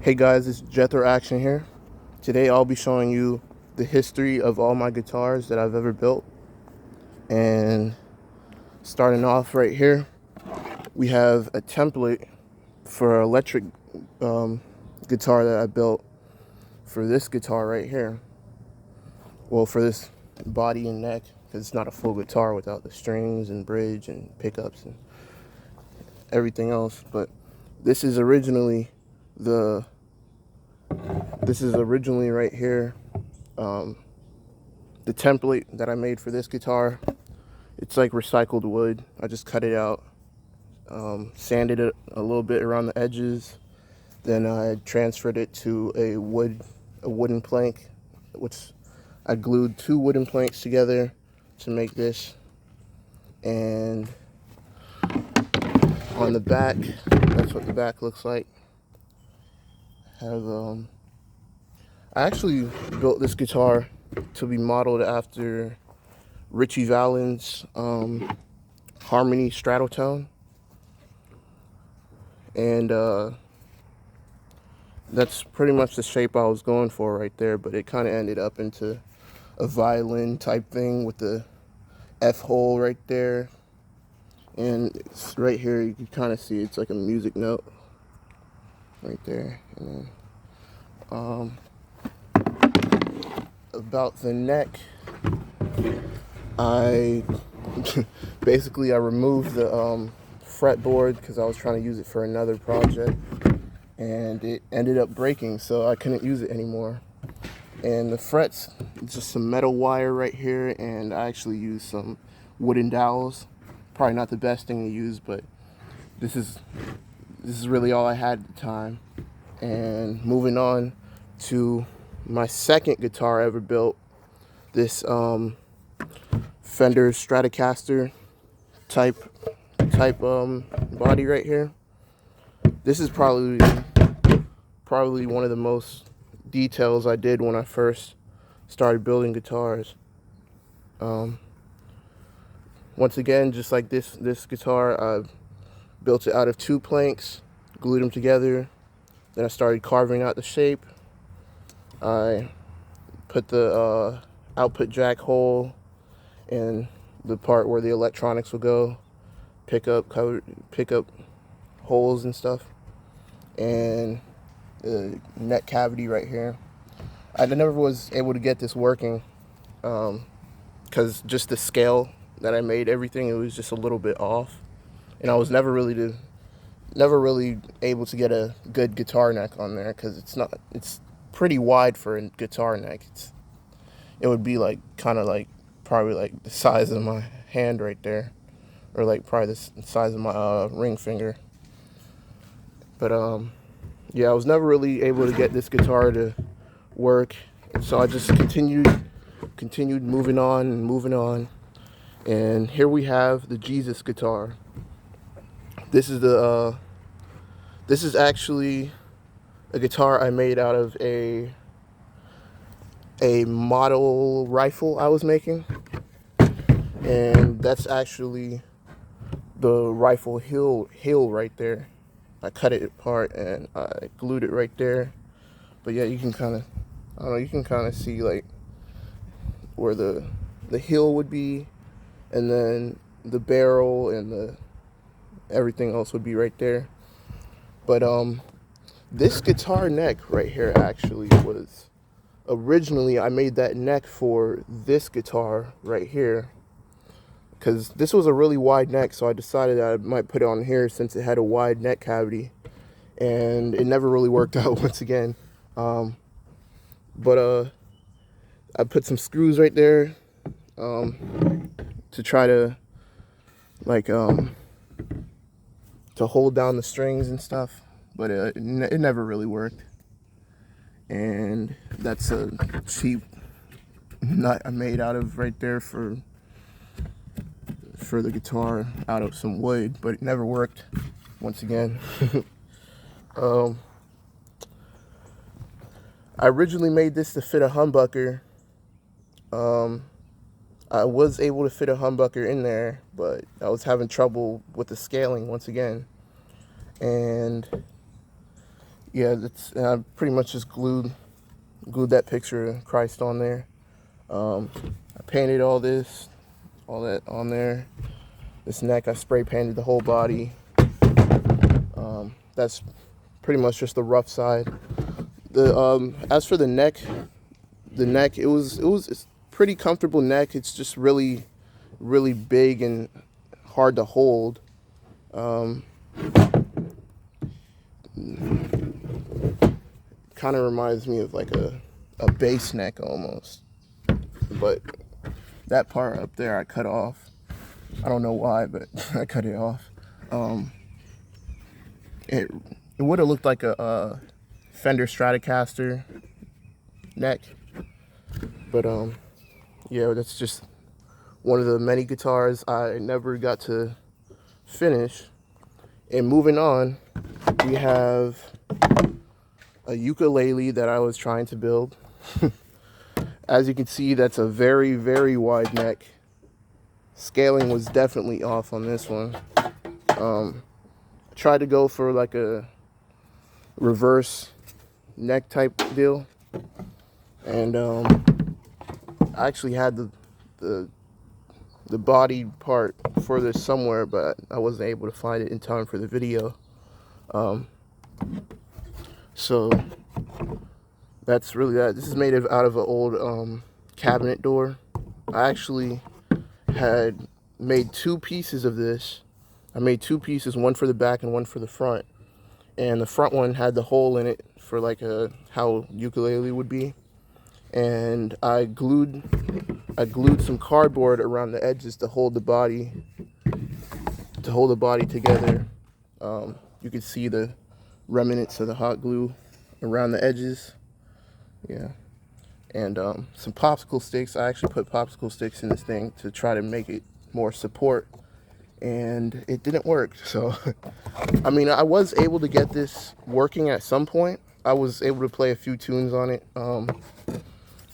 Hey guys, it's Jethro Action here. Today I'll be showing you the history of all my guitars that I've ever built. And starting off right here, we have a template for an electric guitar that I built for this guitar right here. Well, for this body and neck, because it's not a full guitar without the strings and bridge and pickups and everything else. But this is originally the right here, the template that I made for this guitar. It's like recycled wood. I just cut it out, sanded it a little bit around the edges, then I transferred it to a wooden plank, which I glued 2 wooden planks together to make this. And on the back, that's what the back looks like. I actually built this guitar to be modeled after Richie Valens' Harmony Stratotone, and that's pretty much the shape I was going for right there, but it kind of ended up into a violin type thing with the F hole right there, and it's right here you can kind of see it's like a music note right there. And then about the neck, I basically I removed the fretboard because I was trying to use it for another project, and it ended up breaking, so I couldn't use it anymore. And the frets, just some metal wire right here, and I actually used some wooden dowels. Probably not the best thing to use, but this is really all I had at the time. And moving on to my second guitar I ever built, this Fender Stratocaster type body right here. This is probably one of the most details I did when I first started building guitars. Once again, just like this guitar, I built it out of 2 planks, glued them together. Then I started carving out the shape. I put the output jack hole in the part where the electronics will go, pickup holes and stuff, and the neck cavity right here. I never was able to get this working because just the scale that I made everything, it was just a little bit off, and I was never really able to get a good guitar neck on there because it's pretty wide for a guitar neck. It would be like kind of like probably like the size of my hand right there, or like probably the size of my ring finger. But yeah, I was never really able to get this guitar to work, so I just continued moving on, and here we have the Jesus guitar. This is actually a guitar I made out of a model rifle I was making, and that's actually the rifle hill right there. I cut it apart and I glued it right there. But yeah, you can kind of, I don't know, you can kind of see like where the hill would be, and then the barrel and the everything else would be right there. But this guitar neck right here actually was originally, I made that neck for this guitar right here because this was a really wide neck, so I decided I might put it on here since it had a wide neck cavity, and it never really worked out once again. But I put some screws right there to try to like to hold down the strings and stuff, but it never really worked. And that's a cheap nut I made out of right there for the guitar, out of some wood, but it never worked once again. I originally made this to fit a humbucker. I was able to fit a humbucker in there, but I was having trouble with the scaling once again. And yeah, that's I pretty much just glued that picture of Christ on there. I painted all that on there. This neck, I spray painted the whole body. That's pretty much just the rough side. The as for the neck, it's pretty comfortable neck. It's just really big and hard to hold. Kind of reminds me of like a base neck almost, but that part up there I cut off. I don't know why, but I cut it off. It would have looked like a Fender Stratocaster neck, but yeah, that's just one of the many guitars I never got to finish. And moving on, we have a ukulele that I was trying to build. As you can see, that's a very wide neck. Scaling was definitely off on this one. Tried to go for like a reverse neck type deal, and I actually had the body part for this somewhere, but I wasn't able to find it in time for the video. So that's really that. This is made out of an old cabinet door. I actually had made two pieces of this. I made two pieces, one for the back and one for the front. And the front one had the hole in it for like how ukulele would be. And I glued some cardboard around the edges to hold the body together. You could see the remnants of the hot glue around the edges. Yeah. And some popsicle sticks. I actually put popsicle sticks in this thing to try to make it more support, and it didn't work. So I mean, I was able to get this working at some point. I was able to play a few tunes on it,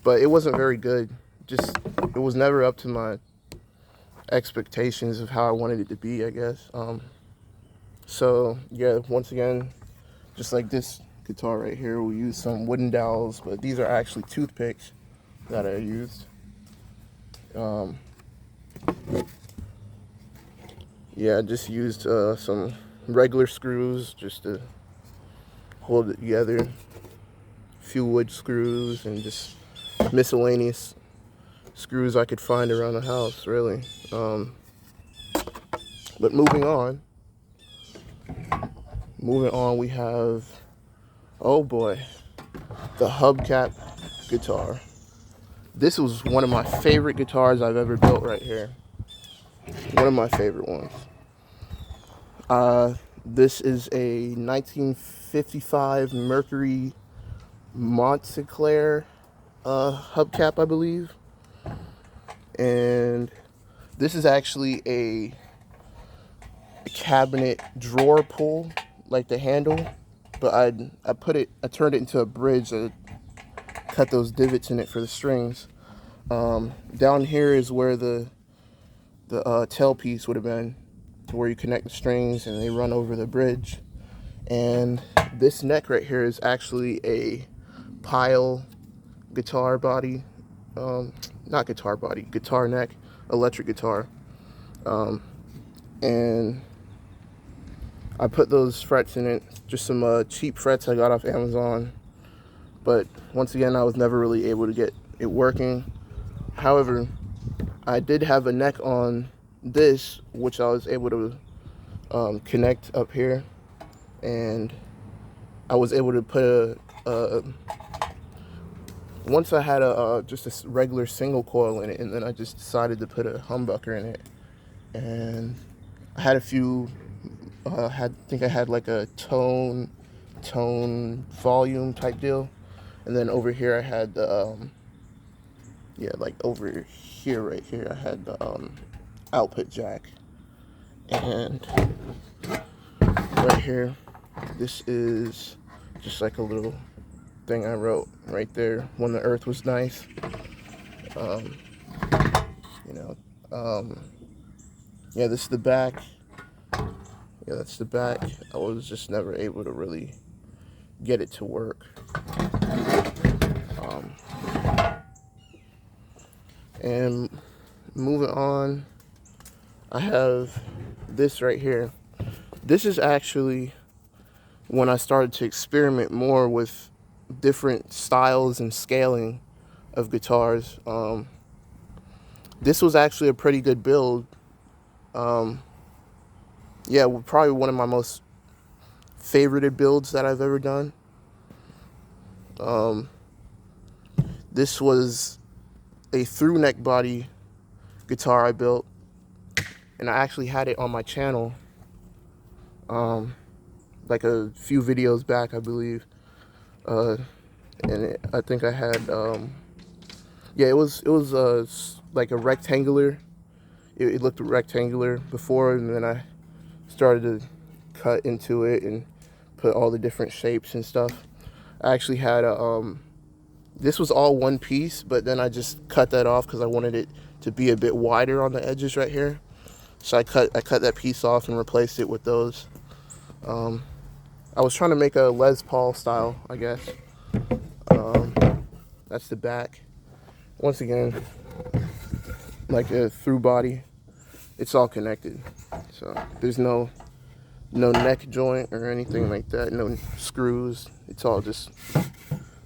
but it wasn't very good. It was never up to my expectations of how I wanted it to be, I guess. So yeah, once again, just like this guitar right here, we used some wooden dowels, but these are actually toothpicks that I used. Yeah, I just used some regular screws just to hold it together, a few wood screws, and just miscellaneous screws I could find around the house, really. But moving on, we have, oh boy, the hubcap guitar. This was one of my favorite guitars I've ever built right here. One of my favorite ones. This is a 1955 Mercury Montclair hubcap, I believe. And this is actually a cabinet drawer pull, like the handle, but I turned it into a bridge. I cut those divots in it for the strings. Down here is where the tailpiece would have been, to where you connect the strings and they run over the bridge. And this neck right here is actually a pile guitar body, not guitar body, guitar neck, electric guitar. And I put those frets in it, just some cheap frets I got off Amazon. But once again, I was never really able to get it working. However, I did have a neck on this, which I was able to connect up here, and I was able to put once I had just a regular single coil in it, and then I just decided to put a humbucker in it. And I had a few, I think I had like a tone volume type deal, and then over here I had the yeah, like over here, right here, I had the output jack. And right here, this is just like a little thing I wrote right there, when the earth was nice. Yeah, this is the back. Yeah, that's the back. I was just never able to really get it to work. And moving on, I have this right here. This is actually when I started to experiment more with different styles and scaling of guitars. This was actually a pretty good build. Yeah, probably one of my most favorited builds that I've ever done. This was a through neck body guitar I built, and I actually had it on my channel like a few videos back, I believe. And I think I had yeah, it was like a rectangular. It looked rectangular before, and then I started to cut into it and put all the different shapes and stuff. I actually had a this was all one piece, but then I just cut that off because I wanted it to be a bit wider on the edges right here. So I cut that piece off and replaced it with those. I was trying to make a Les Paul style, I guess. That's the back. Once again, like a through body, it's all connected. So there's no neck joint or anything like that, no screws. It's all just,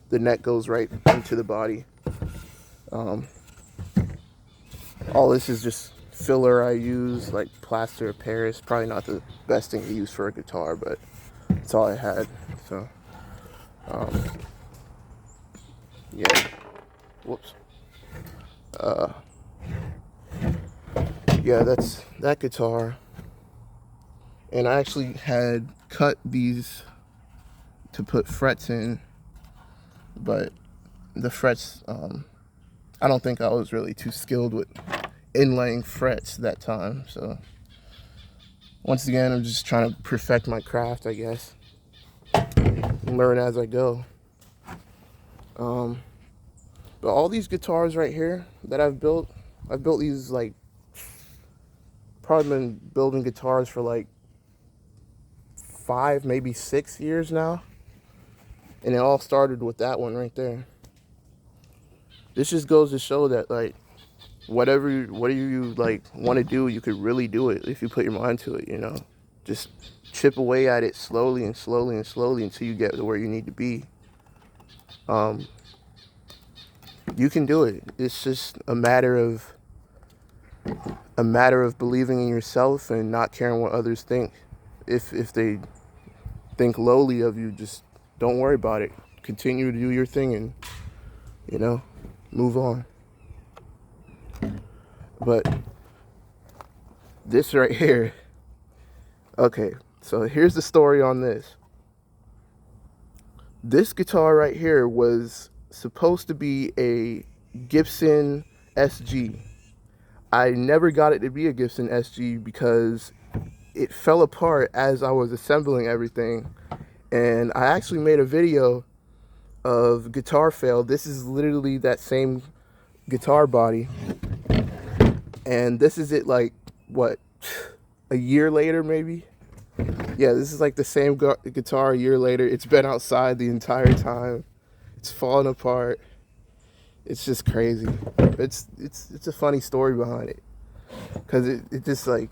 the neck goes right into the body. All this is just filler I use, like plaster of Paris. Probably not the best thing to use for a guitar, but it's all I had. So yeah, whoops. Yeah, that's that guitar. And I actually had cut these to put frets in, but the frets, I don't think I was really too skilled with inlaying frets that time. So once again, I'm just trying to perfect my craft, I guess. Learn as I go. But all these guitars right here that I've built these, like, probably been building guitars for like 5, maybe 6 years now. And it all started with that one right there. This just goes to show that, like, whatever you like want to do, you could really do it if you put your mind to it, you know. Just chip away at it slowly and slowly and slowly until you get to where you need to be. You can do it. It's just a matter of believing in yourself and not caring what others think. If they think lowly of you, just don't worry about it. Continue to do your thing and, you know, move on. But this right here, okay, so here's the story on this. This guitar right here was supposed to be a Gibson SG. I never got it to be a Gibson SG because it fell apart as I was assembling everything. And I actually made a video of guitar fail. This is literally that same guitar body. And this is it, like, what, a year later maybe? Yeah, this is like the same guitar a year later. It's been outside the entire time. It's falling apart. It's just crazy. It's a funny story behind it. Because it just, like,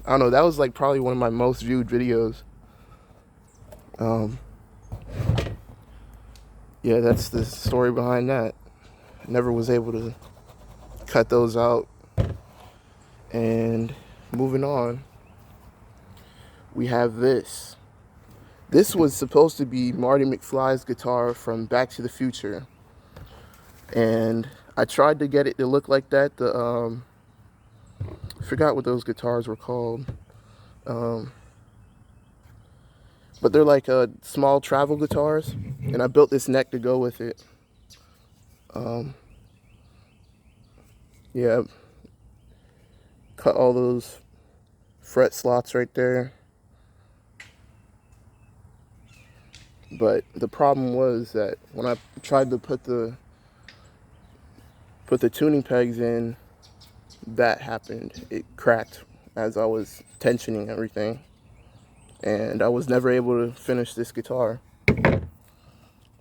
I don't know, that was like probably one of my most viewed videos. Yeah, that's the story behind that. I never was able to cut those out. And moving on, we have this. This was supposed to be Marty McFly's guitar from Back to the Future. And I tried to get it to look like that. I forgot what those guitars were called. But they're like small travel guitars. And I built this neck to go with it. Yeah. Cut all those fret slots right there. But the problem was that when I tried to put the tuning pegs in, that happened. It cracked as I was tensioning everything. And I was never able to finish this guitar.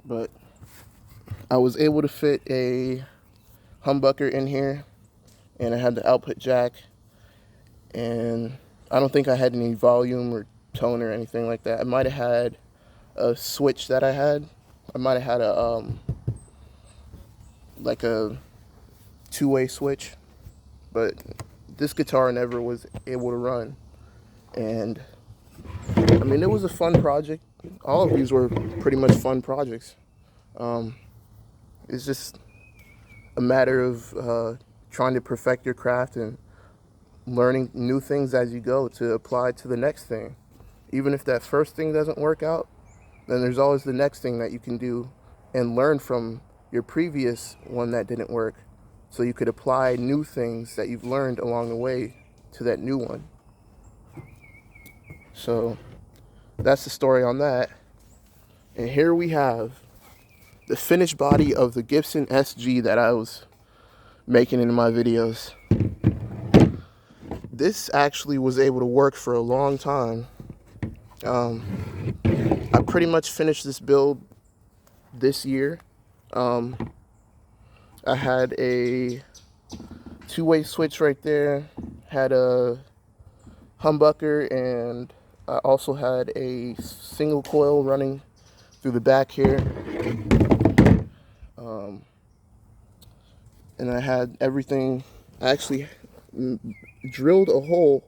but I was able to fit a humbucker in here, and I had the output jack, and I don't think I had any volume or tone or anything like that. I might have had a switch that I had. I might have had a like a two-way switch, but this guitar never was able to run. And I mean, it was a fun project. All of these were pretty much fun projects. It's just a matter of trying to perfect your craft and learning new things as you go to apply to the next thing. Even if that first thing doesn't work out, then there's always the next thing that you can do and learn from your previous one that didn't work, so you could apply new things that you've learned along the way to that new one. So that's the story on that. And here we have the finished body of the Gibson SG that I was making in my videos. This actually was able to work for a long time. I pretty much finished this build this year. I had a two-way switch right there, had a humbucker, and I also had a single coil running through the back here. And I had everything. I actually drilled a hole.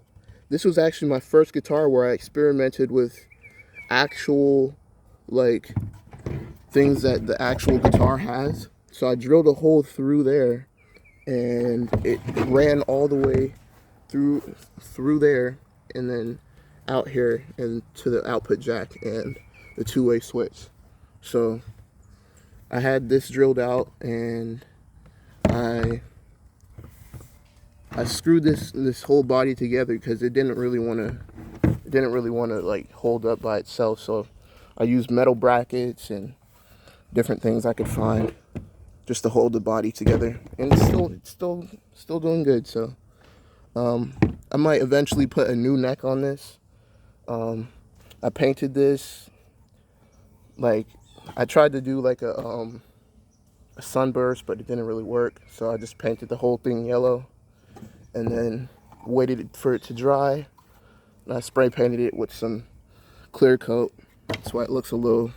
This was actually my first guitar where I experimented with actual, like, things that the actual guitar has. So I drilled a hole through there, and it ran all the way through there, and then out here and to the output jack and the two-way switch. So I had this drilled out, and I screwed this whole body together because it didn't really want to like hold up by itself. So I used metal brackets and different things I could find just to hold the body together, and it's still doing good. So I might eventually put a new neck on this. I painted this, like, I tried to do like a sunburst, but it didn't really work. So I just painted the whole thing yellow, and then waited for it to dry. And I spray painted it with some clear coat. That's why it looks a little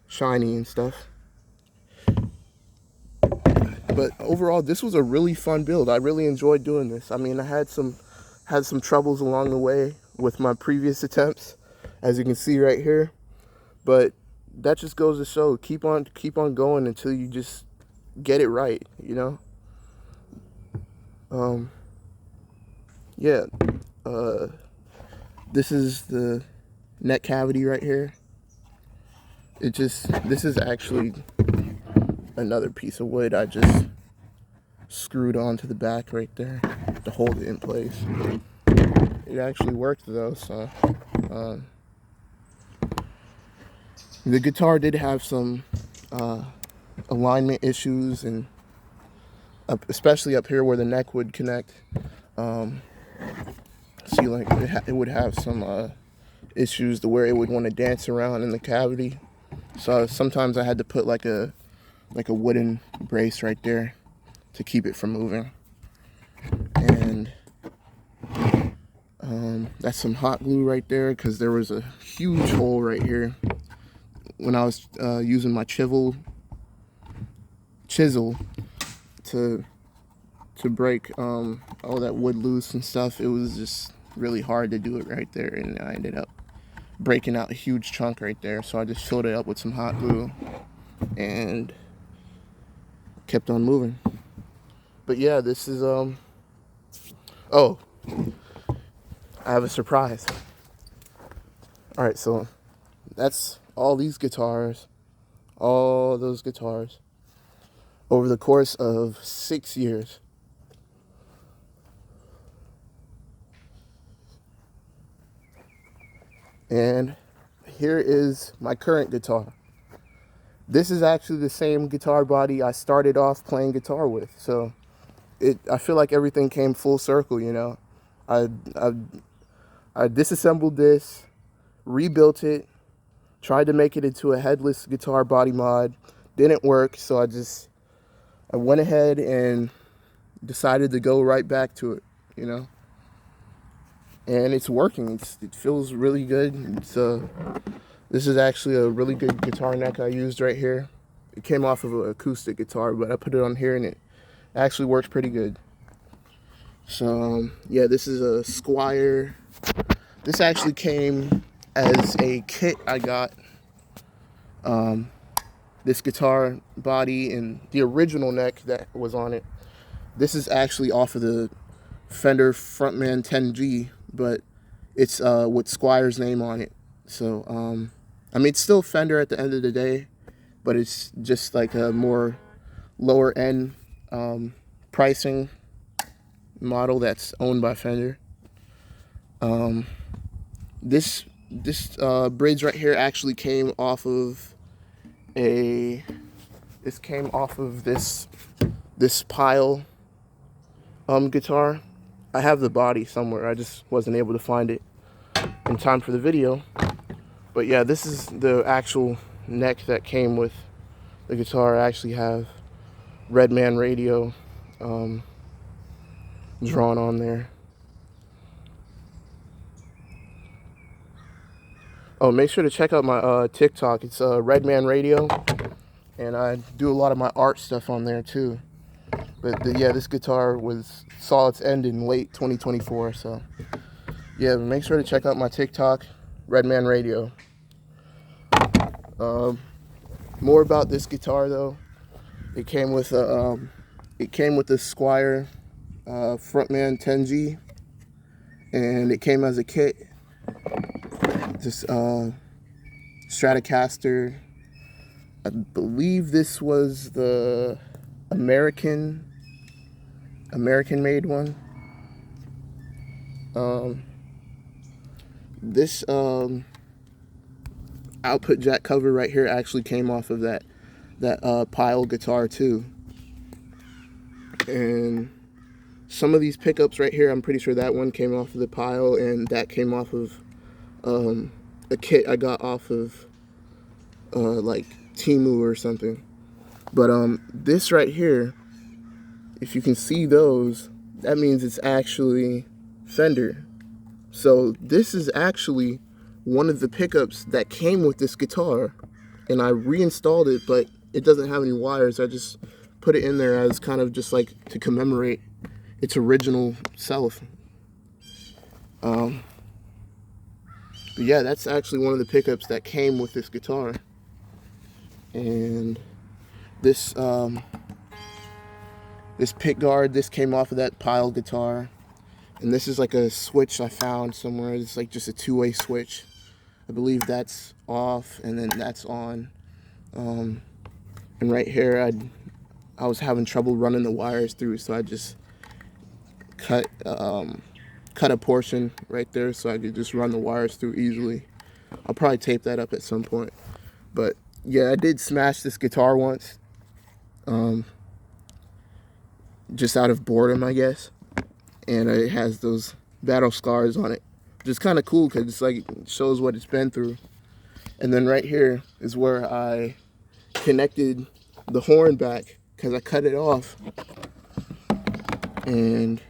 shiny and stuff. But overall, this was a really fun build. I really enjoyed doing this. I mean, I had some troubles along the way with my previous attempts, as you can see right here. But that just goes to show, keep on going until you just get it right, you know? Yeah. This is the neck cavity right here. This is actually another piece of wood I just screwed onto the back right there to hold it in place. It actually worked though, so the guitar did have some alignment issues, and especially up here where the neck would connect. See, like, it would have some issues to where it would want to dance around in the cavity. So sometimes I had to put like a wooden brace right there to keep it from moving. And that's some hot glue right there, because there was a huge hole right here when I was using my chisel to break all that wood loose and stuff. It was just really hard to do it right there, and I ended up breaking out a huge chunk right there. So I just filled it up with some hot glue and kept on moving. But yeah, this is oh, I have a surprise. All right, so that's all these guitars, all those guitars, over the course of 6 years. And here is my current guitar. This is actually the same guitar body I started off playing guitar with. So I feel like everything came full circle, you know. I disassembled this, rebuilt it, Tried to make it into a headless guitar body mod. Didn't work, so I went ahead and decided to go right back to it, you know. And it's working. It feels really good. This is actually a really good guitar neck I used right here. It came off of an acoustic guitar, but I put it on here and it actually works pretty good. So yeah, this is a Squire. This actually came as a kit I got. This guitar body and the original neck that was on it. This is actually off of the Fender Frontman 10G, but it's with Squire's name on it. So I mean, it's still Fender at the end of the day, but it's just like a more lower end pricing model that's owned by Fender. This bridge right here actually came off of this Pile guitar. I have the body somewhere. I just wasn't able to find it in time for the video. But yeah, this is the actual neck that came with the guitar. I actually have Redman Radio drawn on there. Oh, make sure to check out my TikTok. It's Redman Radio, and I do a lot of my art stuff on there too. But yeah, this guitar saw its end in late 2024. So yeah, make sure to check out my TikTok, Redman Radio. More about this guitar though. It came with the Squire Frontman 10G, and it came as a kit. This Stratocaster. I believe this was the American made one. This output jack cover right here actually came off of that Pile guitar too. And some of these pickups right here, I'm pretty sure that one came off of the Pile, and that came off of a kit I got off of like Temu or something. But this right here, if you can see those, that means it's actually Fender. So this is actually one of the pickups that came with this guitar, and I reinstalled it, but it doesn't have any wires. I just put it in there as kind of just like to commemorate its original self. But yeah, that's actually one of the pickups that came with this guitar. And this pick guard, this came off of that Pile guitar. And this is like a switch I found somewhere. It's like just a two-way switch. I believe that's off and then that's on. And right here, I was having trouble running the wires through, so I just cut a portion right there so I could just run the wires through easily. I'll probably tape that up at some point. But yeah, I did smash this guitar once, just out of boredom, I guess. And it has those battle scars on it, which is kind of cool because it's like it shows what it's been through. And then right here is where I connected the horn back because I cut it off, and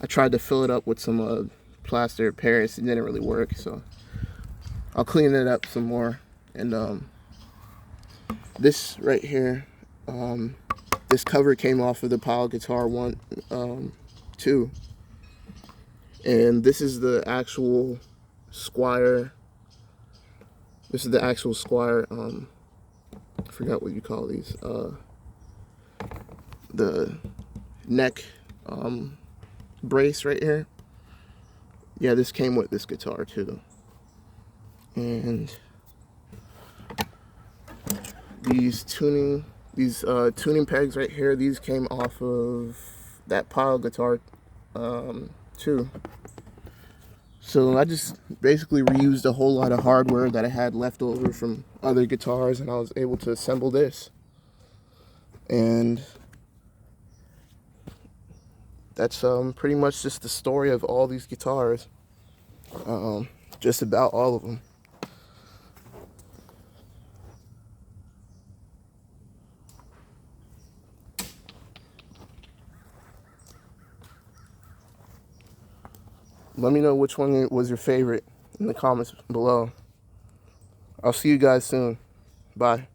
I tried to fill it up with some plaster of Paris. It didn't really work, so I'll clean it up some more. And this right here, this cover came off of the Pile guitar one too. And this is the actual Squire. This is the actual Squire. I forgot what you call these. The neck brace right here. Yeah, this came with this guitar too. And these tuning pegs right here, these came off of that Pile guitar too. So I just basically reused a whole lot of hardware that I had left over from other guitars, and I was able to assemble this. And that's pretty much just the story of all these guitars. Just about all of them. Let me know which one was your favorite in the comments below. I'll see you guys soon. Bye.